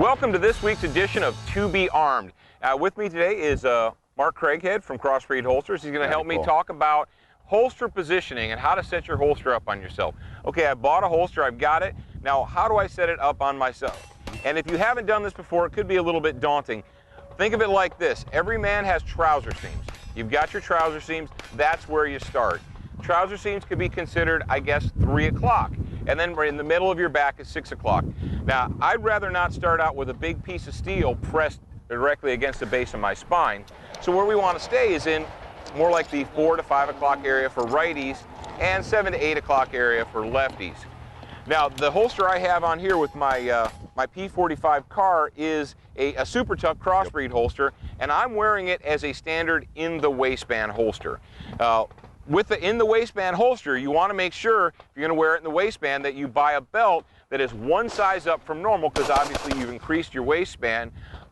Welcome to this week's edition of To Be Armed. With me today is Mark Craighead from Crossbreed Holsters. He's going to help me talk about holster positioning and how to set your holster up on yourself. Okay, I bought a holster, I've got it. Now, how do I set it up on myself? And if you haven't done this before, it could be a little bit daunting. Think of it like this. Every man has trouser seams. You've got your trouser seams, that's where you start. Trouser seams could be considered, I guess, 3 o'clock. And then right in the middle of your back is 6 o'clock. Now, I'd rather not start out with a big piece of steel pressed directly against the base of my spine. So where we want to stay is in more like the 4 to 5 o'clock area for righties and 7 to 8 o'clock area for lefties. Now, the holster I have on here with my my P45 car is a Super Tuck Crossbreed holster, and I'm wearing it as a standard in the waistband holster. With the in the waistband holster, you want to make sure, if you're going to wear it in the waistband, that you buy a belt that is one size up from normal, because obviously you've increased your waistband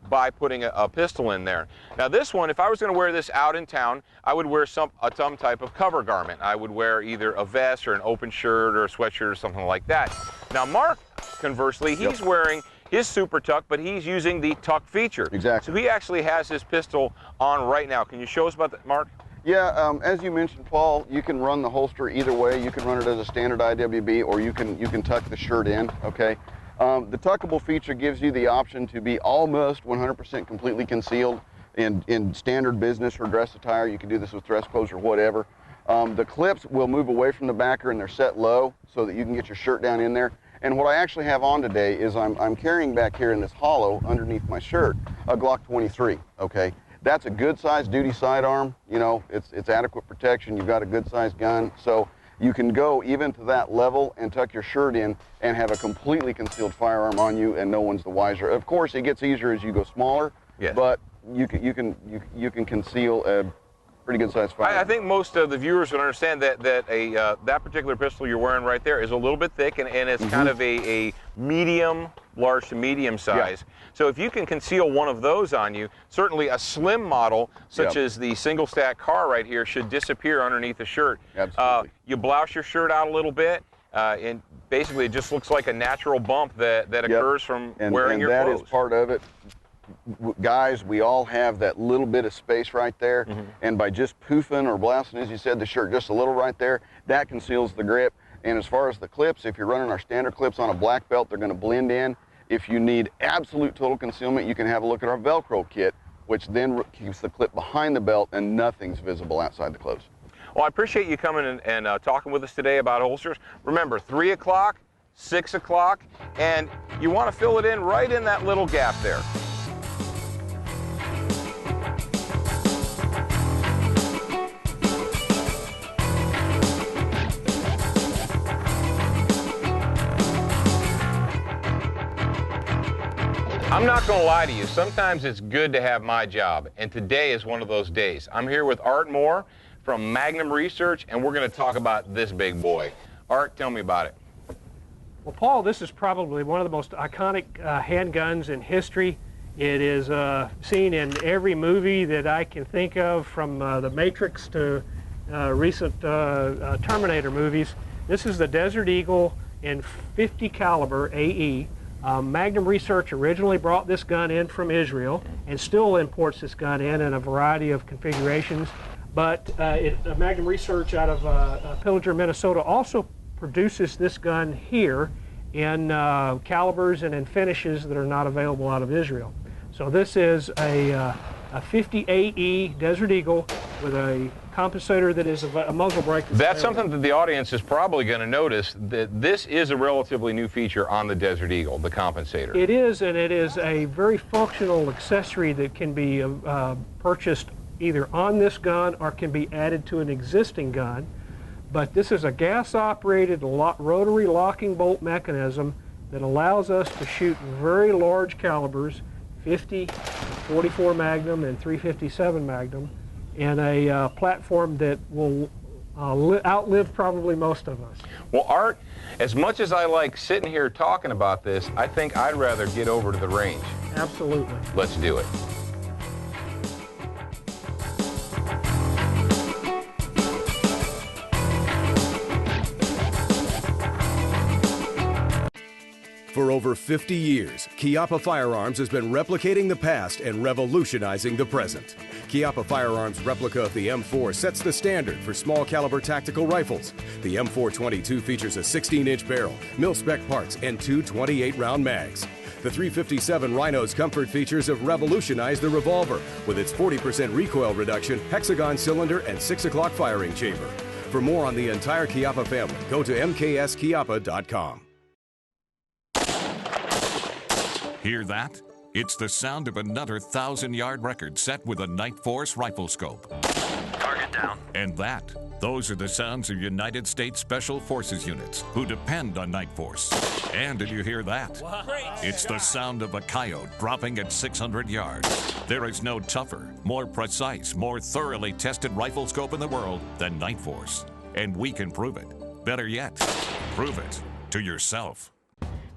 by putting a pistol in there. Now this one, if I was going to wear this out in town, I would wear some type of cover garment. I would wear either a vest or an open shirt or a sweatshirt or something like that. Now Mark, conversely, he's wearing his Super Tuck, but he's using the tuck feature. Exactly. So he actually has his pistol on right now. Can you show us about that, Mark? Yeah, as you mentioned, Paul, you can run the holster either way. You can run it as a standard IWB, or you can tuck the shirt in, okay? The tuckable feature gives you the option to be almost 100% completely concealed in standard business or dress attire. You can do this with dress clothes or whatever. The clips will move away from the backer and they're set low so that you can get your shirt down in there. And what I actually have on today is I'm carrying back here in this hollow underneath my shirt a Glock 23, okay? That's a good size duty sidearm. You know, it's adequate protection. You've got a good size gun. So you can go even to that level and tuck your shirt in and have a completely concealed firearm on you, and no one's the wiser. Of course, it gets easier as you go smaller, but you can conceal a pretty good size firearm. I think most of the viewers would understand that that particular pistol you're wearing right there is a little bit thick, and it's kind of a medium, large to medium size. Yeah. So if you can conceal one of those on you, certainly a slim model, such as the single stack car right here, should disappear underneath the shirt. Absolutely. You blouse your shirt out a little bit, and basically it just looks like a natural bump that occurs from wearing your clothes. And that is part of it. Guys, we all have that little bit of space right there, and by just poofing or blousing, as you said, the shirt just a little right there, that conceals the grip. And as far as the clips, if you're running our standard clips on a black belt, they're going to blend in. If you need absolute total concealment, you can have a look at our Velcro kit, which then keeps the clip behind the belt and nothing's visible outside the clothes. Well, I appreciate you coming and talking with us today about holsters. Remember, 3 o'clock, 6 o'clock, and you want to fill it in right in that little gap there. I'm not going to lie to you, sometimes it's good to have my job, and today is one of those days. I'm here with Art Moore from Magnum Research, and we're going to talk about this big boy. Art, tell me about it. Well, Paul, this is probably one of the most iconic handguns in history. It is seen in every movie that I can think of, from The Matrix to recent Terminator movies. This is the Desert Eagle in .50 caliber AE. Magnum Research originally brought this gun in from Israel and still imports this gun in a variety of configurations. But Magnum Research out of Pillager, Minnesota also produces this gun here in calibers and in finishes that are not available out of Israel. So this is a 50 AE Desert Eagle with a compensator that is a muzzle brake. That's something that the audience is probably going to notice, that this is a relatively new feature on the Desert Eagle, the compensator. It is, and it is a very functional accessory that can be purchased either on this gun or can be added to an existing gun. But this is a gas-operated rotary locking bolt mechanism that allows us to shoot very large calibers, 50, 44 Magnum, and 357 Magnum, in a platform that will outlive probably most of us. Well, Art, as much as I like sitting here talking about this, I think I'd rather get over to the range. Absolutely. Let's do it. For over 50 years, Chiappa Firearms has been replicating the past and revolutionizing the present. Chiappa Firearms' replica of the M4 sets the standard for small caliber tactical rifles. The M422 features a 16-inch barrel, mil-spec parts, and two 28-round mags. The 357 Rhino's comfort features have revolutionized the revolver with its 40% recoil reduction, hexagon cylinder, and 6 o'clock firing chamber. For more on the entire Chiappa family, go to mkschiappa.com. Hear that? It's the sound of another 1,000-yard record set with a Nightforce rifle scope. Target down. And those are the sounds of United States Special Forces units who depend on Nightforce. And did you hear that? Wow. It's the sound of a coyote dropping at 600 yards. There is no tougher, more precise, more thoroughly tested rifle scope in the world than Nightforce. And we can prove it. Better yet, prove it to yourself.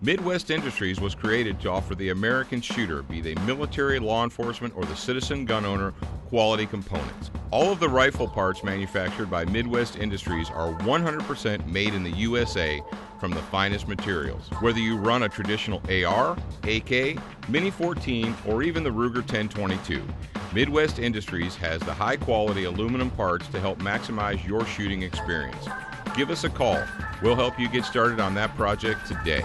Midwest Industries was created to offer the American shooter, be they military, law enforcement, or the citizen gun owner, quality components. All of the rifle parts manufactured by Midwest Industries are 100% made in the USA from the finest materials. Whether you run a traditional AR, AK, Mini 14, or even the Ruger 1022, Midwest Industries has the high-quality aluminum parts to help maximize your shooting experience. Give us a call. We'll help you get started on that project today.